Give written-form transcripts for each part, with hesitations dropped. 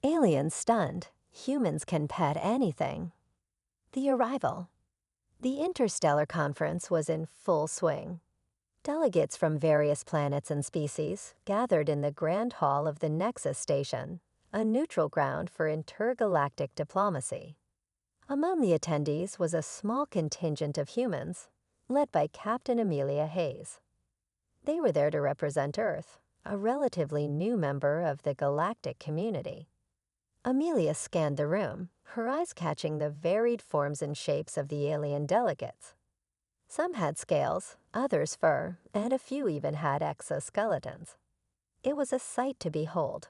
Aliens stunned. Humans can pet anything. The arrival. The Interstellar Conference was in full swing. Delegates from various planets and species gathered in the Grand Hall of the Nexus Station, a neutral ground for intergalactic diplomacy. Among the attendees was a small contingent of humans, led by Captain Amelia Hayes. They were there to represent Earth, a relatively new member of the galactic community. Amelia scanned the room, her eyes catching the varied forms and shapes of the alien delegates. Some had scales, others fur, and a few even had exoskeletons. It was a sight to behold.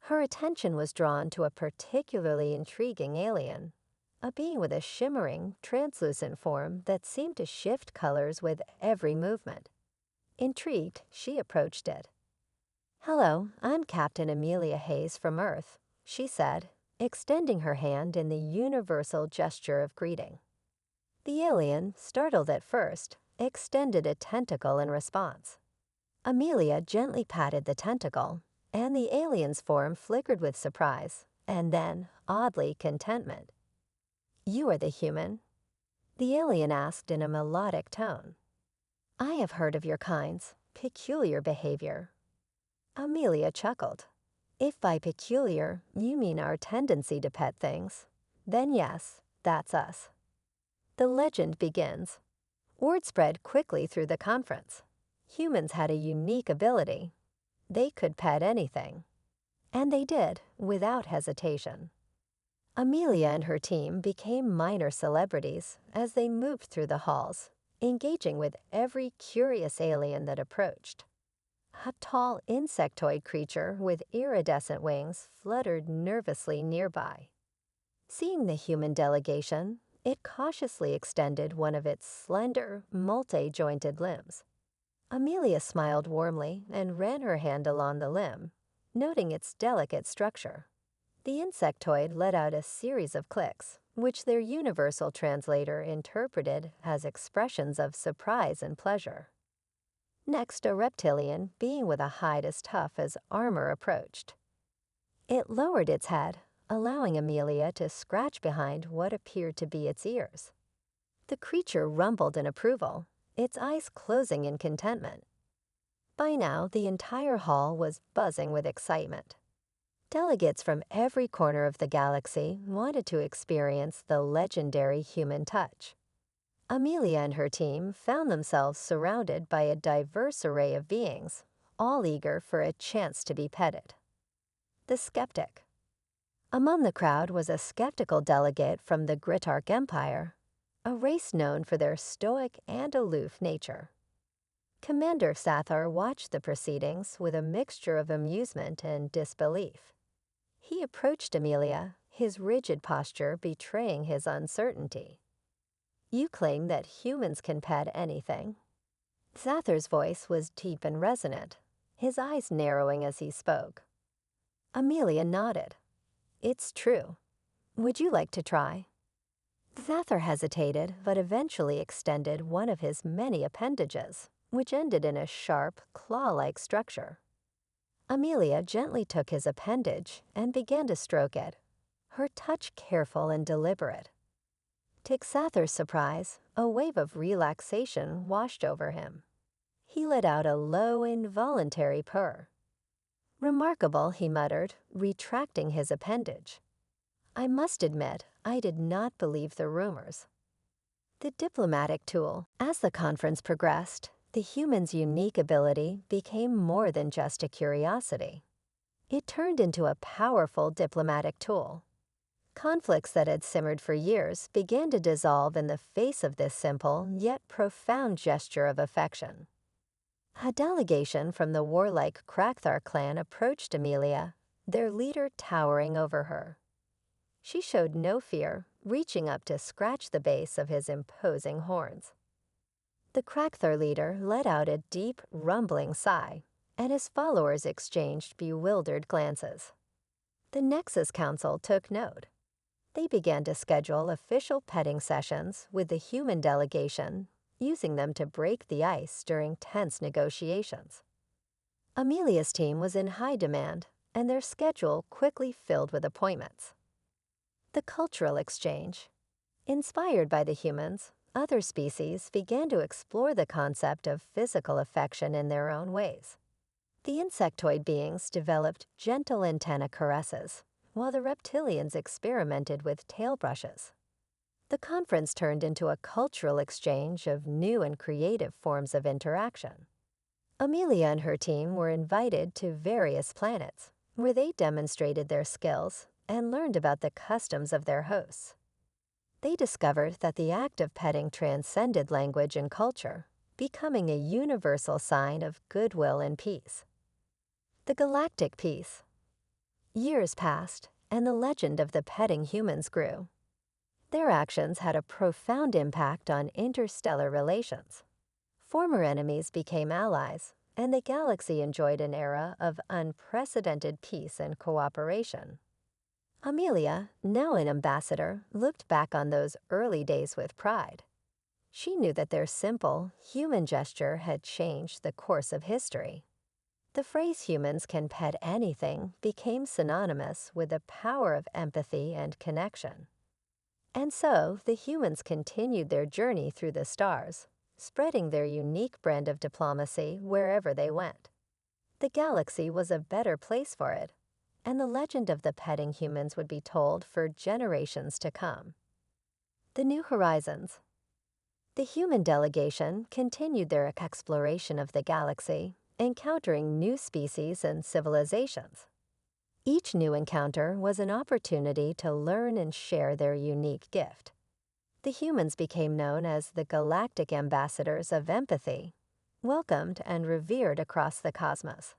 Her attention was drawn to a particularly intriguing alien, a being with a shimmering, translucent form that seemed to shift colors with every movement. Intrigued, she approached it. "Hello, I'm Captain Amelia Hayes from Earth," she said, extending her hand in the universal gesture of greeting. The alien, startled at first, extended a tentacle in response. Amelia gently patted the tentacle, and the alien's form flickered with surprise, and then, oddly, contentment. "You are the human?" the alien asked in a melodic tone. "I have heard of your kind's peculiar behavior." Amelia chuckled. "If by peculiar you mean our tendency to pet things, then yes, that's us." The legend begins. Word spread quickly through the conference. Humans had a unique ability. They could pet anything. And they did, without hesitation. Amelia and her team became minor celebrities as they moved through the halls, engaging with every curious alien that approached. A tall insectoid creature with iridescent wings fluttered nervously nearby. Seeing the human delegation, it cautiously extended one of its slender, multi-jointed limbs. Amelia smiled warmly and ran her hand along the limb, noting its delicate structure. The insectoid let out a series of clicks, which their universal translator interpreted as expressions of surprise and pleasure. Next, a reptilian, being with a hide as tough as armor, approached. It lowered its head, allowing Amelia to scratch behind what appeared to be its ears. The creature rumbled in approval, its eyes closing in contentment. By now, the entire hall was buzzing with excitement. Delegates from every corner of the galaxy wanted to experience the legendary human touch. Amelia and her team found themselves surrounded by a diverse array of beings, all eager for a chance to be petted. The skeptic. Among the crowd was a skeptical delegate from the Gritarch Empire, a race known for their stoic and aloof nature. Commander Sathar watched the proceedings with a mixture of amusement and disbelief. He approached Amelia, his rigid posture betraying his uncertainty. "You claim that humans can pet anything." Sathar's voice was deep and resonant, his eyes narrowing as he spoke. Amelia nodded. "It's true. Would you like to try?" Sathar hesitated, but eventually extended one of his many appendages, which ended in a sharp, claw-like structure. Amelia gently took his appendage and began to stroke it, her touch careful and deliberate. To Sathar's surprise, a wave of relaxation washed over him. He let out a low, involuntary purr. "Remarkable," he muttered, retracting his appendage. "I must admit, I did not believe the rumors." The diplomatic tool. As the conference progressed, the human's unique ability became more than just a curiosity. It turned into a powerful diplomatic tool. Conflicts that had simmered for years began to dissolve in the face of this simple yet profound gesture of affection. A delegation from the warlike Krakthar clan approached Amelia, their leader towering over her. She showed no fear, reaching up to scratch the base of his imposing horns. The Krakthar leader let out a deep, rumbling sigh, and his followers exchanged bewildered glances. The Nexus Council took note. They began to schedule official petting sessions with the human delegation, using them to break the ice during tense negotiations. Amelia's team was in high demand, and their schedule quickly filled with appointments. The cultural exchange. Inspired by the humans, other species began to explore the concept of physical affection in their own ways. The insectoid beings developed gentle antenna caresses, while the reptilians experimented with tail brushes. The conference turned into a cultural exchange of new and creative forms of interaction. Amelia and her team were invited to various planets, where they demonstrated their skills and learned about the customs of their hosts. They discovered that the act of petting transcended language and culture, becoming a universal sign of goodwill and peace. The galactic peace. Years passed, and the legend of the petting humans grew. Their actions had a profound impact on interstellar relations. Former enemies became allies, and the galaxy enjoyed an era of unprecedented peace and cooperation. Amelia, now an ambassador, looked back on those early days with pride. She knew that their simple, human gesture had changed the course of history. The phrase "humans can pet anything" became synonymous with the power of empathy and connection. And so, the humans continued their journey through the stars, spreading their unique brand of diplomacy wherever they went. The galaxy was a better place for it, and the legend of the petting humans would be told for generations to come. The New Horizons. The human delegation continued their exploration of the galaxy, encountering new species and civilizations. Each new encounter was an opportunity to learn and share their unique gift. The humans became known as the galactic ambassadors of empathy, welcomed and revered across the cosmos.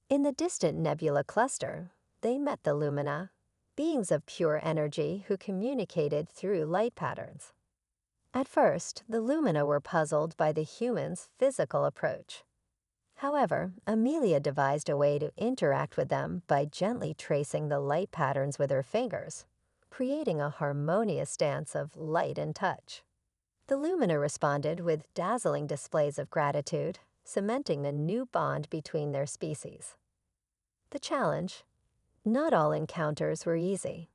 In the distant nebula cluster, they met the Lumina, beings of pure energy who communicated through light patterns. At first, the Lumina were puzzled by the humans' physical approach. However, Amelia devised a way to interact with them by gently tracing the light patterns with her fingers, creating a harmonious dance of light and touch. The Lumina responded with dazzling displays of gratitude, cementing a new bond between their species. The challenge. Not all encounters were easy.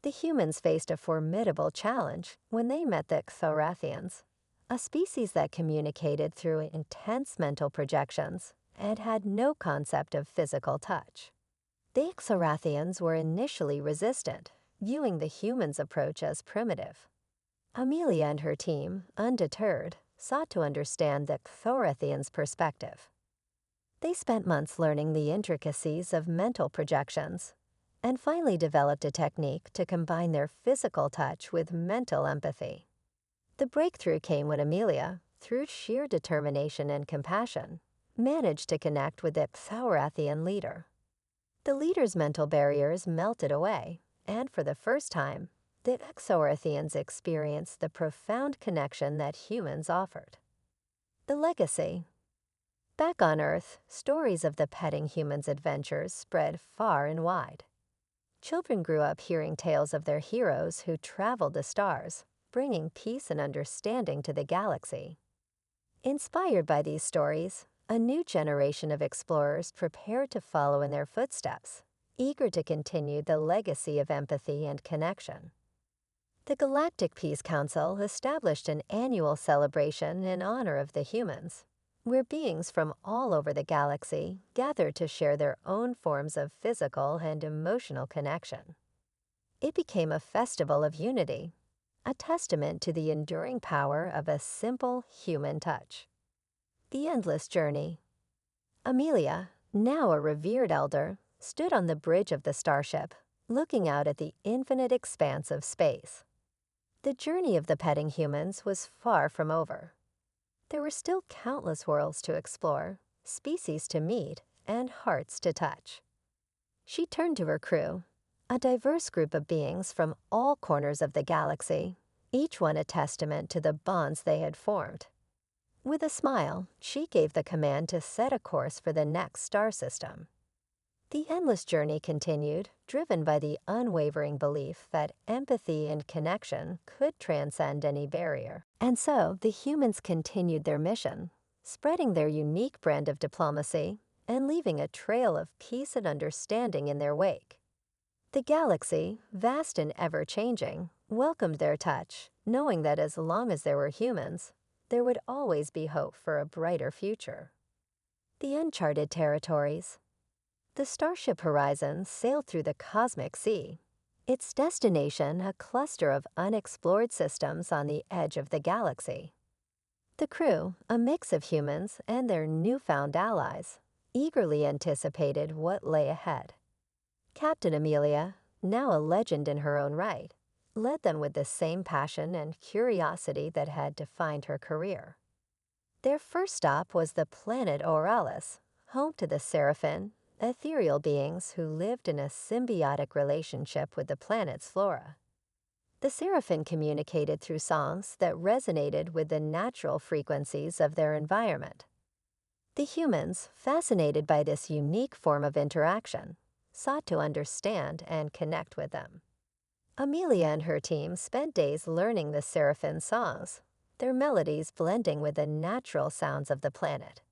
The humans faced a formidable challenge when they met the Xarathians, a species that communicated through intense mental projections and had no concept of physical touch. The Xarathians were initially resistant, viewing the humans' approach as primitive. Amelia and her team, undeterred, sought to understand the Xarathians' perspective. They spent months learning the intricacies of mental projections and finally developed a technique to combine their physical touch with mental empathy. The breakthrough came when Amelia, through sheer determination and compassion, managed to connect with the Xarathian leader. The leader's mental barriers melted away, and for the first time, the Xarathians experienced the profound connection that humans offered. The legacy. Back on Earth, stories of the petting humans' adventures spread far and wide. Children grew up hearing tales of their heroes who traveled the stars, bringing peace and understanding to the galaxy. Inspired by these stories, a new generation of explorers prepared to follow in their footsteps, eager to continue the legacy of empathy and connection. The Galactic Peace Council established an annual celebration in honor of the humans, where beings from all over the galaxy gathered to share their own forms of physical and emotional connection. It became a festival of unity, a testament to the enduring power of a simple human touch. The endless journey. Amelia, now a revered elder, stood on the bridge of the starship, looking out at the infinite expanse of space. The journey of the petting humans was far from over. There were still countless worlds to explore, species to meet, and hearts to touch. She turned to her crew, a diverse group of beings from all corners of the galaxy, each one a testament to the bonds they had formed. With a smile, she gave the command to set a course for the next star system. The endless journey continued, driven by the unwavering belief that empathy and connection could transcend any barrier. And so, the humans continued their mission, spreading their unique brand of diplomacy and leaving a trail of peace and understanding in their wake. The galaxy, vast and ever-changing, welcomed their touch, knowing that as long as there were humans, there would always be hope for a brighter future. The uncharted territories. The Starship Horizon sailed through the cosmic sea, its destination a cluster of unexplored systems on the edge of the galaxy. The crew, a mix of humans and their newfound allies, eagerly anticipated what lay ahead. Captain Amelia, now a legend in her own right, led them with the same passion and curiosity that had defined her career. Their first stop was the planet Oralis, home to the Seraphim, ethereal beings who lived in a symbiotic relationship with the planet's flora. The Seraphim communicated through songs that resonated with the natural frequencies of their environment. The humans, fascinated by this unique form of interaction, sought to understand and connect with them. Amelia and her team spent days learning the Seraphim songs, their melodies blending with the natural sounds of the planet.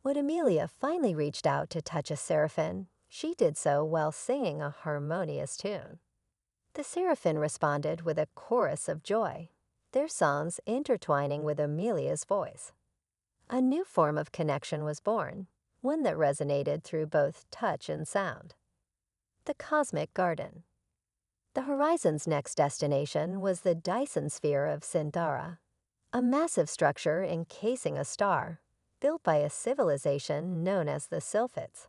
When Amelia finally reached out to touch a Seraphim, she did so while singing a harmonious tune. The Seraphim responded with a chorus of joy, their songs intertwining with Amelia's voice. A new form of connection was born, one that resonated through both touch and sound. The Cosmic Garden. The Horizon's next destination was the Dyson Sphere of Synthara, a massive structure encasing a star, built by a civilization known as the Sylphids.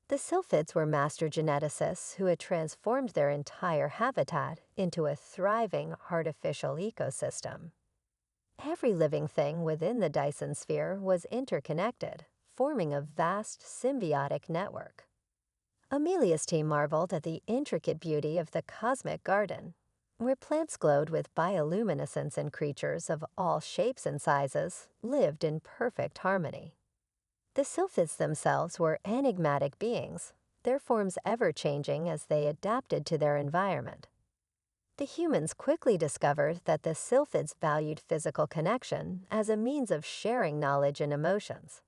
The Sylphids were master geneticists who had transformed their entire habitat into a thriving artificial ecosystem. Every living thing within the Dyson Sphere was interconnected, forming a vast symbiotic network. Amelia's team marveled at the intricate beauty of the Cosmic Garden, where plants glowed with bioluminescence and creatures of all shapes and sizes lived in perfect harmony. The Sylphids themselves were enigmatic beings, their forms ever-changing as they adapted to their environment. The humans quickly discovered that the Sylphids valued physical connection as a means of sharing knowledge and emotions.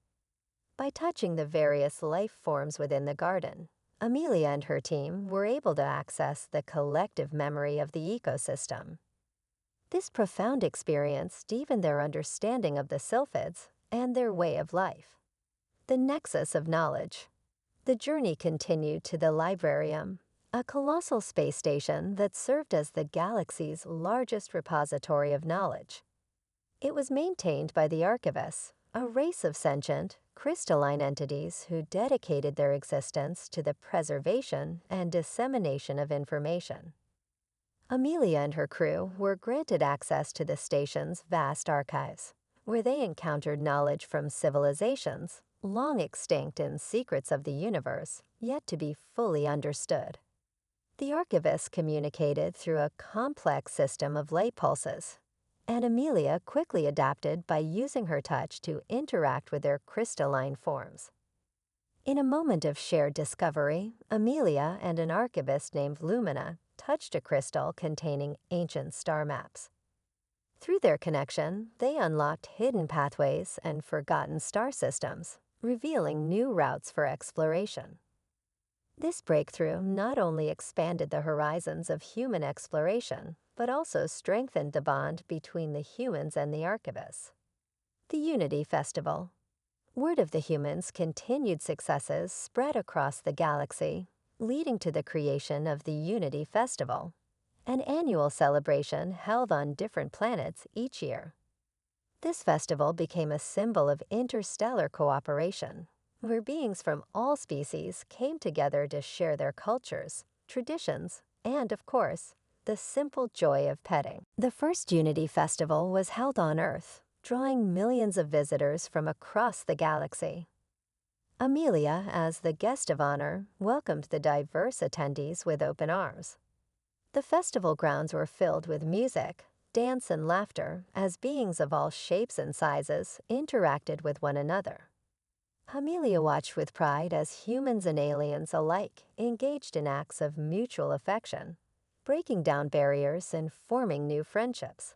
By touching the various life forms within the garden, Amelia and her team were able to access the collective memory of the ecosystem. This profound experience deepened their understanding of the Sylphids and their way of life. The nexus of knowledge. The journey continued to the Librarium, a colossal space station that served as the galaxy's largest repository of knowledge. It was maintained by the Archivists, a race of sentient, crystalline entities who dedicated their existence to the preservation and dissemination of information. Amelia and her crew were granted access to the station's vast archives, where they encountered knowledge from civilizations long extinct and secrets of the universe yet to be fully understood. The Archivists communicated through a complex system of light pulses, and Amelia quickly adapted by using her touch to interact with their crystalline forms. In a moment of shared discovery, Amelia and an archivist named Lumina touched a crystal containing ancient star maps. Through their connection, they unlocked hidden pathways and forgotten star systems, revealing new routes for exploration. This breakthrough not only expanded the horizons of human exploration, but also strengthened the bond between the humans and the Archivists. The Unity Festival. Word of the humans' continued successes spread across the galaxy, leading to the creation of the Unity Festival, an annual celebration held on different planets each year. This festival became a symbol of interstellar cooperation, where beings from all species came together to share their cultures, traditions, and, of course, the simple joy of petting. The first Unity Festival was held on Earth, drawing millions of visitors from across the galaxy. Amelia, as the guest of honor, welcomed the diverse attendees with open arms. The festival grounds were filled with music, dance, and laughter as beings of all shapes and sizes interacted with one another. Amelia watched with pride as humans and aliens alike engaged in acts of mutual affection, breaking down barriers and forming new friendships.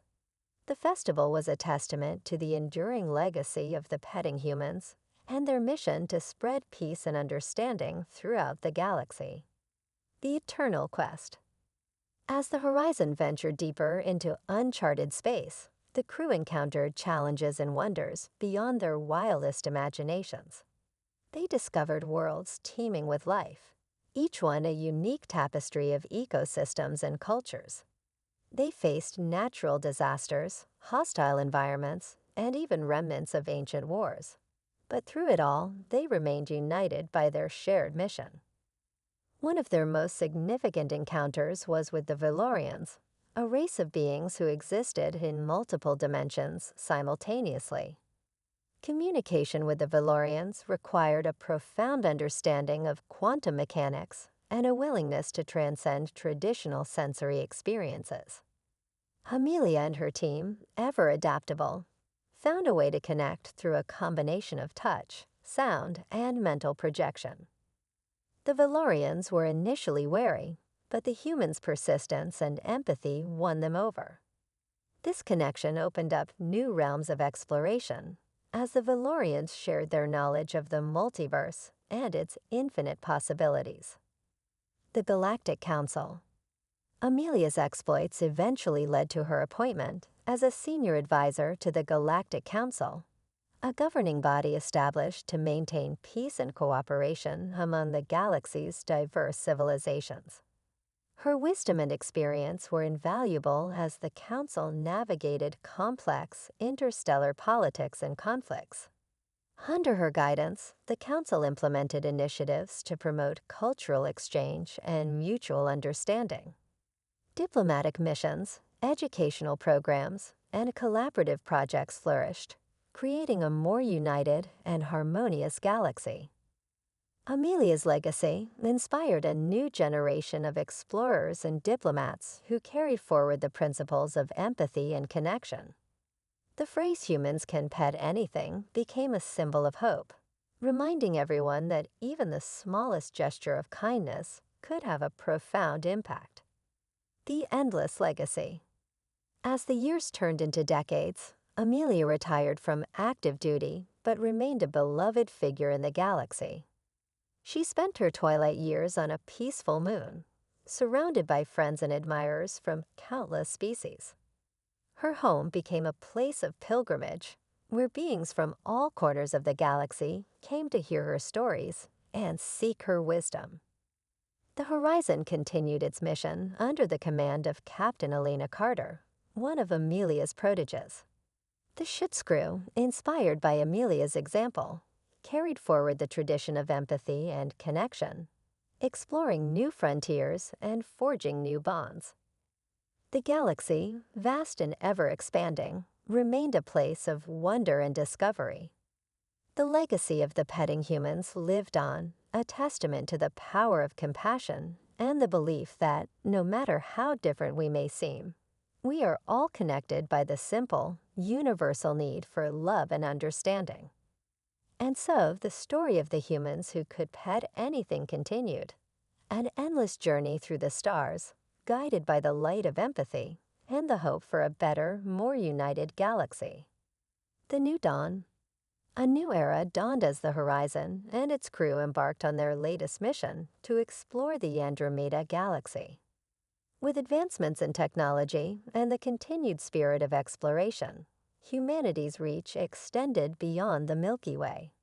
The festival was a testament to the enduring legacy of the petting humans and their mission to spread peace and understanding throughout the galaxy. The Eternal Quest. As the Horizon ventured deeper into uncharted space, the crew encountered challenges and wonders beyond their wildest imaginations. They discovered worlds teeming with life, each one a unique tapestry of ecosystems and cultures. They faced natural disasters, hostile environments, and even remnants of ancient wars. But through it all, they remained united by their shared mission. One of their most significant encounters was with the Valorians, a race of beings who existed in multiple dimensions simultaneously. Communication with the Valorians required a profound understanding of quantum mechanics and a willingness to transcend traditional sensory experiences. Amelia and her team, ever adaptable, found a way to connect through a combination of touch, sound, and mental projection. The Valorians were initially wary, but the humans' persistence and empathy won them over. This connection opened up new realms of exploration, as the Valorians shared their knowledge of the multiverse and its infinite possibilities. The Galactic Council. Amelia's exploits eventually led to her appointment as a senior advisor to the Galactic Council, a governing body established to maintain peace and cooperation among the galaxy's diverse civilizations. Her wisdom and experience were invaluable as the Council navigated complex interstellar politics and conflicts. Under her guidance, the Council implemented initiatives to promote cultural exchange and mutual understanding. Diplomatic missions, educational programs, and collaborative projects flourished, creating a more united and harmonious galaxy. Amelia's legacy inspired a new generation of explorers and diplomats who carried forward the principles of empathy and connection. The phrase "humans can pet anything" became a symbol of hope, reminding everyone that even the smallest gesture of kindness could have a profound impact. The Endless Legacy. As the years turned into decades, Amelia retired from active duty but remained a beloved figure in the galaxy. She spent her twilight years on a peaceful moon, surrounded by friends and admirers from countless species. Her home became a place of pilgrimage, where beings from all corners of the galaxy came to hear her stories and seek her wisdom. The Horizon continued its mission under the command of Captain Elena Carter, one of Amelia's proteges. The ship's crew, inspired by Amelia's example, carried forward the tradition of empathy and connection, exploring new frontiers and forging new bonds. The galaxy, vast and ever-expanding, remained a place of wonder and discovery. The legacy of the petting humans lived on, a testament to the power of compassion and the belief that, no matter how different we may seem, we are all connected by the simple, universal need for love and understanding. And so the story of the humans who could pet anything continued, an endless journey through the stars, guided by the light of empathy and the hope for a better, more united galaxy. The New Dawn. A new era dawned as the Horizon and its crew embarked on their latest mission to explore the Andromeda Galaxy. With advancements in technology and the continued spirit of exploration, humanity's reach extended beyond the Milky Way.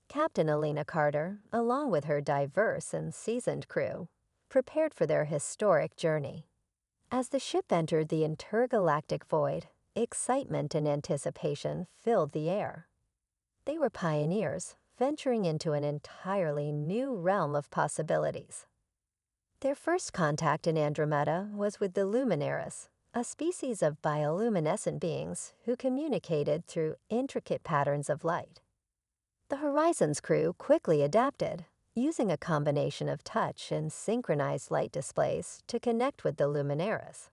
Captain Elena Carter, along with her diverse and seasoned crew, prepared for their historic journey. As the ship entered the intergalactic void, excitement and anticipation filled the air. They were pioneers, venturing into an entirely new realm of possibilities. Their first contact in Andromeda was with the Luminaris, a species of bioluminescent beings who communicated through intricate patterns of light. The Horizon's crew quickly adapted, using a combination of touch and synchronized light displays to connect with the Luminaris.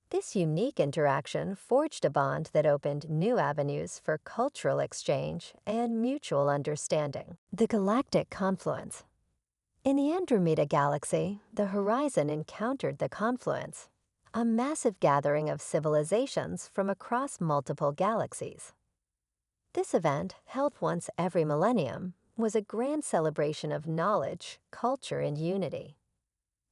This unique interaction forged a bond that opened new avenues for cultural exchange and mutual understanding. The Galactic Confluence. In the Andromeda Galaxy, the Horizon encountered the Confluence, a massive gathering of civilizations from across multiple galaxies. This event, held once every millennium, was a grand celebration of knowledge, culture, and unity.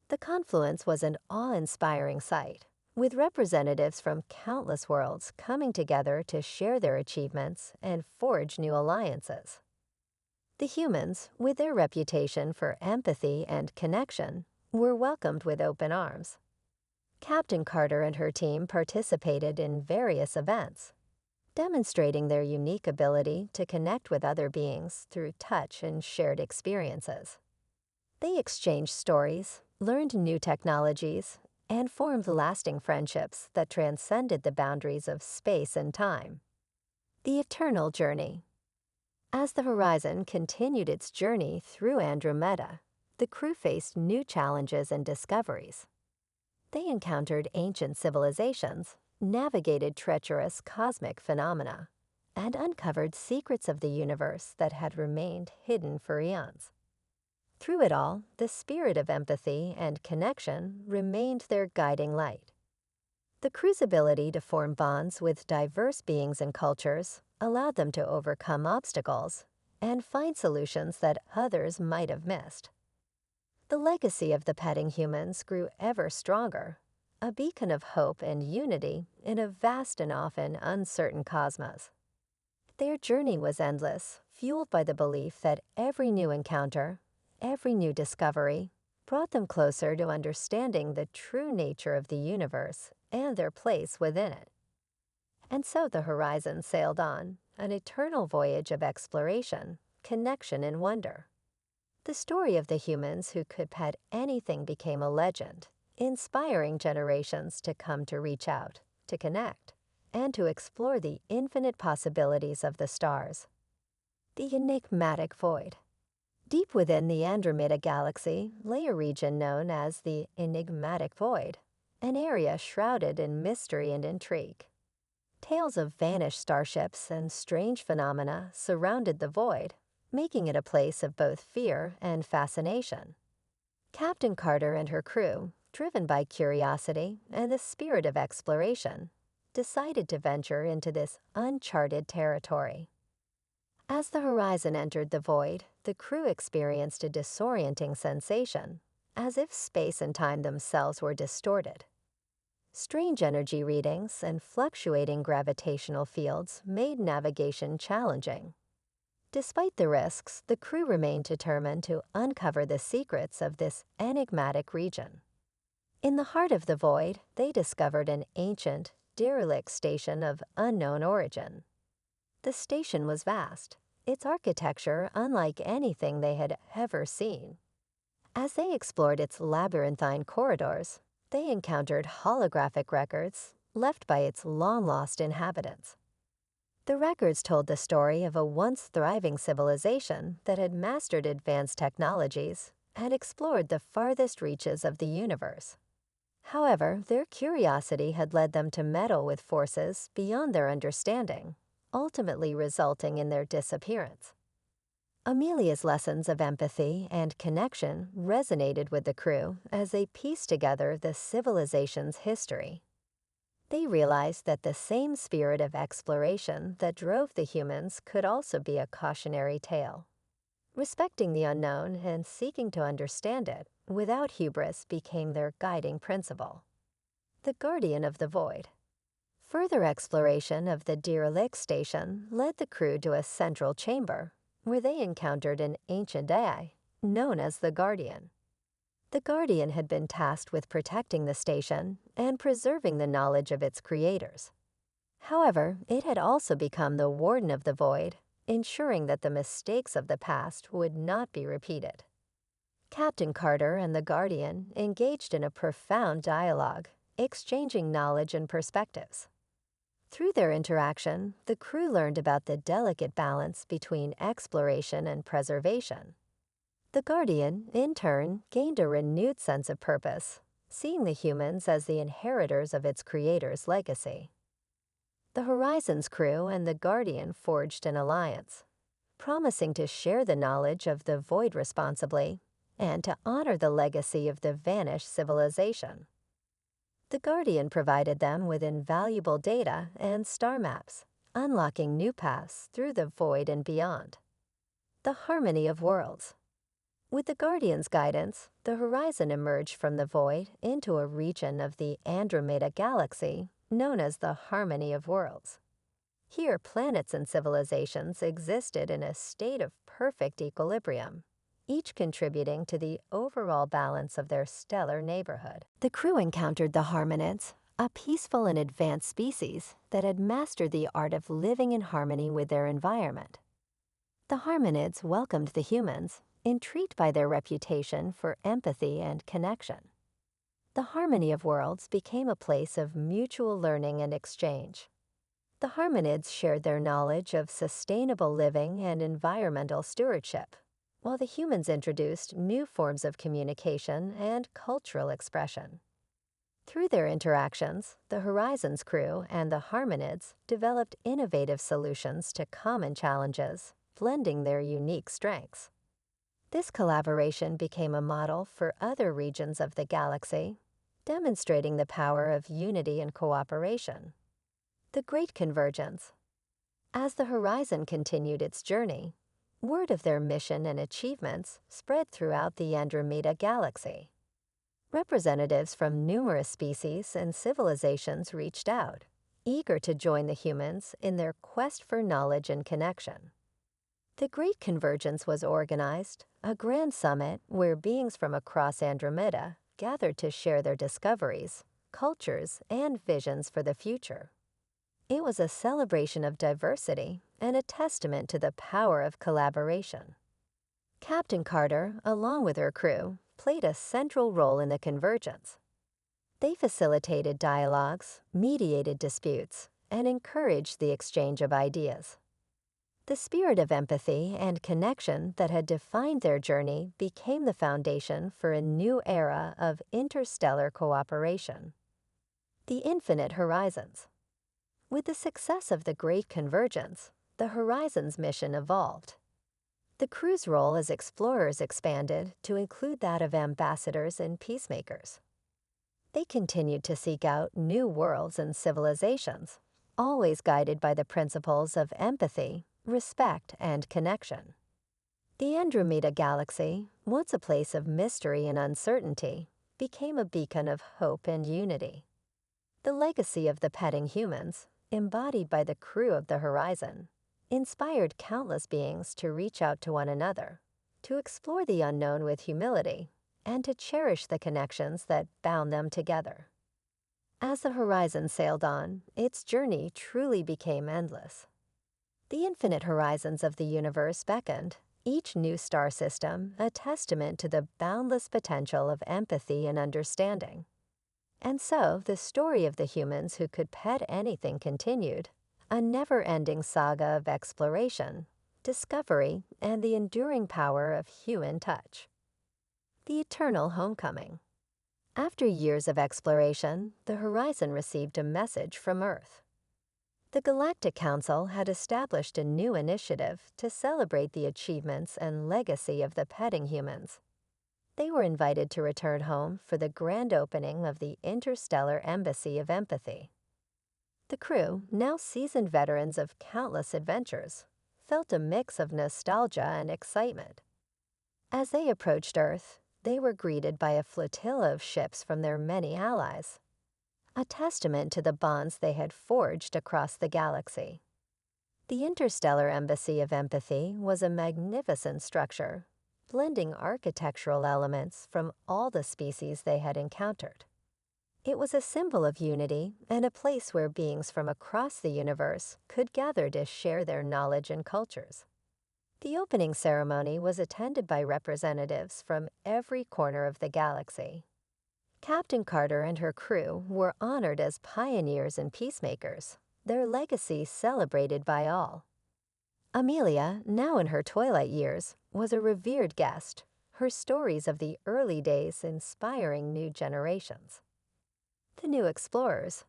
The confluence was an awe-inspiring sight, with representatives from countless worlds coming together to share their achievements and forge new alliances. The humans, with their reputation for empathy and connection, were welcomed with open arms. Captain Carter and her team participated in various events, demonstrating their unique ability to connect with other beings through touch and shared experiences. They exchanged stories, learned new technologies, and formed lasting friendships that transcended the boundaries of space and time. The Eternal Journey. As the Horizon continued its journey through Andromeda, the crew faced new challenges and discoveries. They encountered ancient civilizations, navigated treacherous cosmic phenomena, and uncovered secrets of the universe that had remained hidden for eons. Through it all, the spirit of empathy and connection remained their guiding light. The crew's ability to form bonds with diverse beings and cultures allowed them to overcome obstacles and find solutions that others might have missed. The legacy of the petting humans grew ever stronger, a beacon of hope and unity in a vast and often uncertain cosmos. Their journey was endless, fueled by the belief that every new encounter, every new discovery, brought them closer to understanding the true nature of the universe and their place within it. And so the Horizon sailed on, an eternal voyage of exploration, connection, and wonder. The story of the humans who could pet anything became a legend, inspiring generations to come to reach out, to connect, and to explore the infinite possibilities of the stars. The enigmatic void. Deep within the Andromeda Galaxy lay a region known as the enigmatic void, an area shrouded in mystery and intrigue. Tales of vanished starships and strange phenomena surrounded the void, making it a place of both fear and fascination. Captain Carter and her crew, driven by curiosity and the spirit of exploration, decided to venture into this uncharted territory. As the Horizon entered the void, the crew experienced a disorienting sensation, as if space and time themselves were distorted. Strange energy readings and fluctuating gravitational fields made navigation challenging. Despite the risks, the crew remained determined to uncover the secrets of this enigmatic region. In the heart of the void, they discovered an ancient, derelict station of unknown origin. The station was vast, its architecture unlike anything they had ever seen. As they explored its labyrinthine corridors, they encountered holographic records left by its long-lost inhabitants. The records told the story of a once thriving civilization that had mastered advanced technologies and explored the farthest reaches of the universe. However, their curiosity had led them to meddle with forces beyond their understanding, ultimately resulting in their disappearance. Amelia's lessons of empathy and connection resonated with the crew as they pieced together the civilization's history. They realized that the same spirit of exploration that drove the humans could also be a cautionary tale. Respecting the unknown and seeking to understand it without hubris became their guiding principle. The Guardian of the Void. Further exploration of the derelict station led the crew to a central chamber, where they encountered an ancient AI, known as the Guardian. The Guardian had been tasked with protecting the station and preserving the knowledge of its creators. However, it had also become the Warden of the Void, ensuring that the mistakes of the past would not be repeated. Captain Carter and the Guardian engaged in a profound dialogue, exchanging knowledge and perspectives. Through their interaction, the crew learned about the delicate balance between exploration and preservation. The Guardian, in turn, gained a renewed sense of purpose, seeing the humans as the inheritors of its creator's legacy. The Horizon's crew and the Guardian forged an alliance, promising to share the knowledge of the Void responsibly and to honor the legacy of the vanished civilization. The Guardian provided them with invaluable data and star maps, unlocking new paths through the void and beyond. The harmony of worlds. With the Guardian's guidance, the horizon emerged from the void into a region of the Andromeda Galaxy known as the Harmony of Worlds. Here, planets and civilizations existed in a state of perfect equilibrium, each contributing to the overall balance of their stellar neighborhood. The crew encountered the Harmonids, a peaceful and advanced species that had mastered the art of living in harmony with their environment. The Harmonids welcomed the humans, intrigued by their reputation for empathy and connection. The Harmony of Worlds became a place of mutual learning and exchange. The Harmonids shared their knowledge of sustainable living and environmental stewardship, while the humans introduced new forms of communication and cultural expression. Through their interactions, the Horizons crew and the Harmonids developed innovative solutions to common challenges, blending their unique strengths. This collaboration became a model for other regions of the galaxy, demonstrating the power of unity and cooperation. The Great Convergence. As the Horizon continued its journey, word of their mission and achievements spread throughout the Andromeda Galaxy. Representatives from numerous species and civilizations reached out, eager to join the humans in their quest for knowledge and connection. The Great Convergence was organized, a grand summit where beings from across Andromeda gathered to share their discoveries, cultures, and visions for the future. It was a celebration of diversity and a testament to the power of collaboration. Captain Carter, along with her crew, played a central role in the convergence. They facilitated dialogues, mediated disputes, and encouraged the exchange of ideas. The spirit of empathy and connection that had defined their journey became the foundation for a new era of interstellar cooperation. The Infinite Horizons. With the success of the Great Convergence, the Horizons mission evolved. The crew's role as explorers expanded to include that of ambassadors and peacemakers. They continued to seek out new worlds and civilizations, always guided by the principles of empathy, respect, and connection. The Andromeda Galaxy, once a place of mystery and uncertainty, became a beacon of hope and unity. The legacy of the petting humans, embodied by the crew of the Horizon, inspired countless beings to reach out to one another, to explore the unknown with humility, and to cherish the connections that bound them together. As the Horizon sailed on, its journey truly became endless. The infinite horizons of the universe beckoned, each new star system a testament to the boundless potential of empathy and understanding. And so, the story of the humans who could pet anything continued, a never-ending saga of exploration, discovery, and the enduring power of human touch. The Eternal Homecoming. After years of exploration, the Horizon received a message from Earth. The Galactic Council had established a new initiative to celebrate the achievements and legacy of the petting humans. They were invited to return home for the grand opening of the Interstellar Embassy of Empathy. The crew, now seasoned veterans of countless adventures, felt a mix of nostalgia and excitement. As they approached Earth, they were greeted by a flotilla of ships from their many allies, a testament to the bonds they had forged across the galaxy. The Interstellar Embassy of Empathy was a magnificent structure, blending architectural elements from all the species they had encountered. It was a symbol of unity and a place where beings from across the universe could gather to share their knowledge and cultures. The opening ceremony was attended by representatives from every corner of the galaxy. Captain Carter and her crew were honored as pioneers and peacemakers, their legacy celebrated by all. Amelia, now in her twilight years, was a revered guest, her stories of the early days inspiring new generations. The new explorers.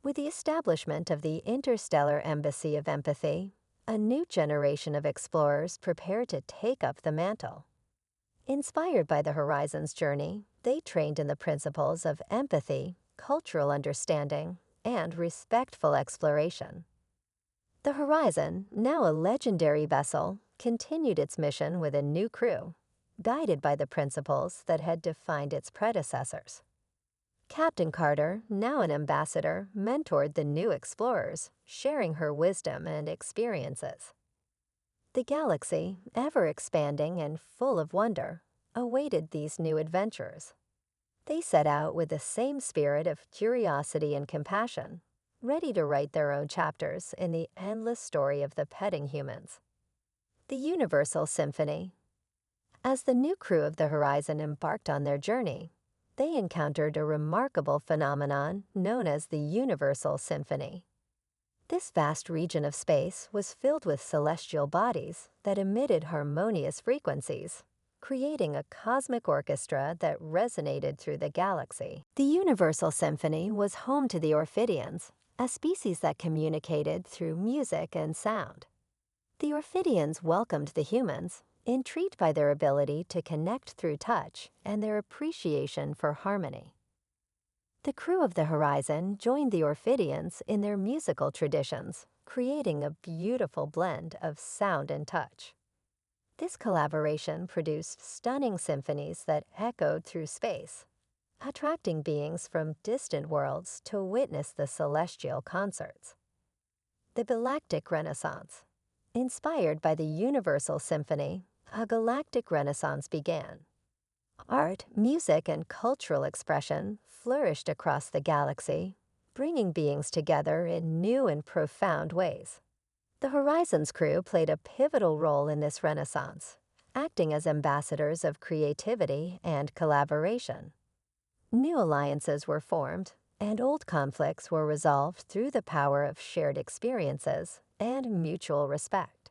With the establishment of the Interstellar Embassy of Empathy, a new generation of explorers prepared to take up the mantle. Inspired by the Horizon's journey, they trained in the principles of empathy, cultural understanding, and respectful exploration. The Horizon, now a legendary vessel, continued its mission with a new crew, guided by the principles that had defined its predecessors. Captain Carter, now an ambassador, mentored the new explorers, sharing her wisdom and experiences. The galaxy, ever expanding and full of wonder, awaited these new adventurers. They set out with the same spirit of curiosity and compassion, ready to write their own chapters in the endless story of the petting humans. The Universal Symphony. As the new crew of the Horizon embarked on their journey, they encountered a remarkable phenomenon known as the Universal Symphony. This vast region of space was filled with celestial bodies that emitted harmonious frequencies, creating a cosmic orchestra that resonated through the galaxy. The Universal Symphony was home to the Orphidians, a species that communicated through music and sound. The Orphidians welcomed the humans, intrigued by their ability to connect through touch and their appreciation for harmony. The crew of the Horizon joined the Orphidians in their musical traditions, creating a beautiful blend of sound and touch. This collaboration produced stunning symphonies that echoed through space, attracting beings from distant worlds to witness the celestial concerts. The Galactic Renaissance. Inspired by the Universal Symphony, a galactic renaissance began. Art, music, and cultural expression flourished across the galaxy, bringing beings together in new and profound ways. The Horizon's crew played a pivotal role in this renaissance, acting as ambassadors of creativity and collaboration. New alliances were formed, and old conflicts were resolved through the power of shared experiences and mutual respect.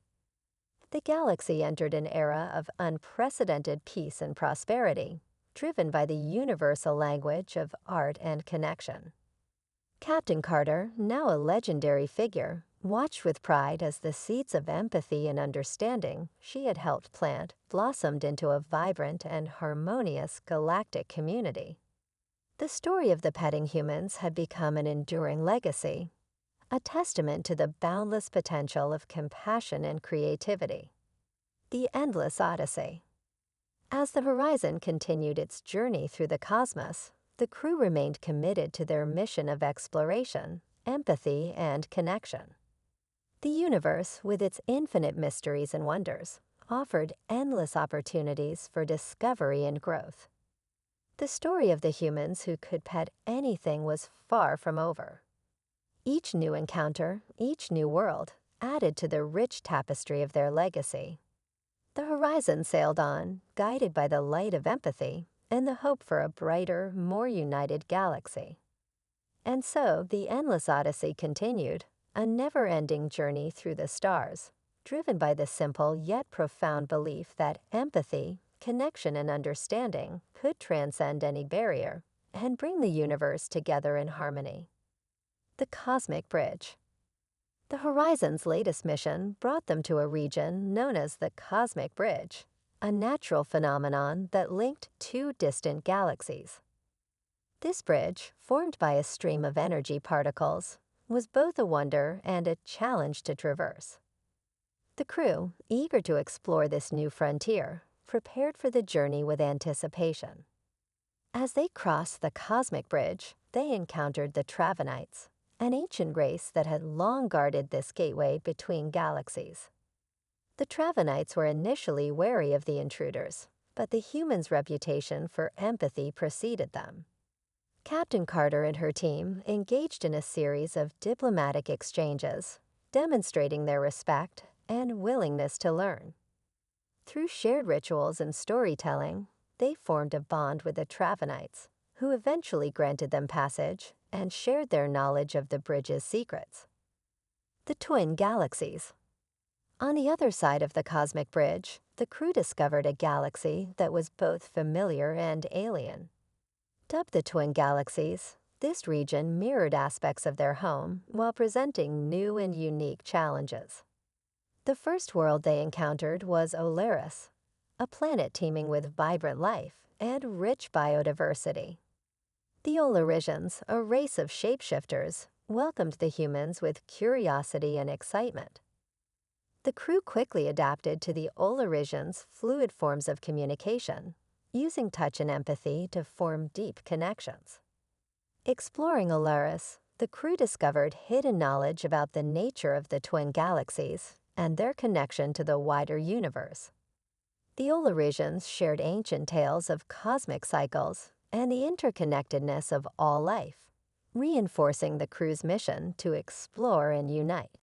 The galaxy entered an era of unprecedented peace and prosperity, driven by the universal language of art and connection. Captain Carter, now a legendary figure, watched with pride as the seeds of empathy and understanding she had helped plant blossomed into a vibrant and harmonious galactic community. The story of the petting humans had become an enduring legacy, a testament to the boundless potential of compassion and creativity. The Endless Odyssey. As the Horizon continued its journey through the cosmos, the crew remained committed to their mission of exploration, empathy, and connection. The universe, with its infinite mysteries and wonders, offered endless opportunities for discovery and growth. The story of the humans who could pet anything was far from over. Each new encounter, each new world, added to the rich tapestry of their legacy. The Horizon sailed on, guided by the light of empathy and the hope for a brighter, more united galaxy. And so the Endless Odyssey continued, a never-ending journey through the stars, driven by the simple yet profound belief that empathy, connection, and understanding could transcend any barrier and bring the universe together in harmony. The Cosmic Bridge. The Horizon's latest mission brought them to a region known as the Cosmic Bridge, a natural phenomenon that linked two distant galaxies. This bridge, formed by a stream of energy particles, was both a wonder and a challenge to traverse. The crew, eager to explore this new frontier, prepared for the journey with anticipation. As they crossed the Cosmic Bridge, they encountered the Travanites, an ancient race that had long guarded this gateway between galaxies. The Travanites were initially wary of the intruders, but the humans' reputation for empathy preceded them. Captain Carter and her team engaged in a series of diplomatic exchanges, demonstrating their respect and willingness to learn. Through shared rituals and storytelling, they formed a bond with the Travanites, who eventually granted them passage and shared their knowledge of the bridge's secrets. The Twin Galaxies. On the other side of the Cosmic Bridge, the crew discovered a galaxy that was both familiar and alien. Dubbed the Twin Galaxies, this region mirrored aspects of their home while presenting new and unique challenges. The first world they encountered was Olaris, a planet teeming with vibrant life and rich biodiversity. The Olarisions, a race of shapeshifters, welcomed the humans with curiosity and excitement. The crew quickly adapted to the Olorisians' fluid forms of communication, using touch and empathy to form deep connections. Exploring Olaris, the crew discovered hidden knowledge about the nature of the twin galaxies and their connection to the wider universe. The Olorisians shared ancient tales of cosmic cycles and the interconnectedness of all life, reinforcing the crew's mission to explore and unite.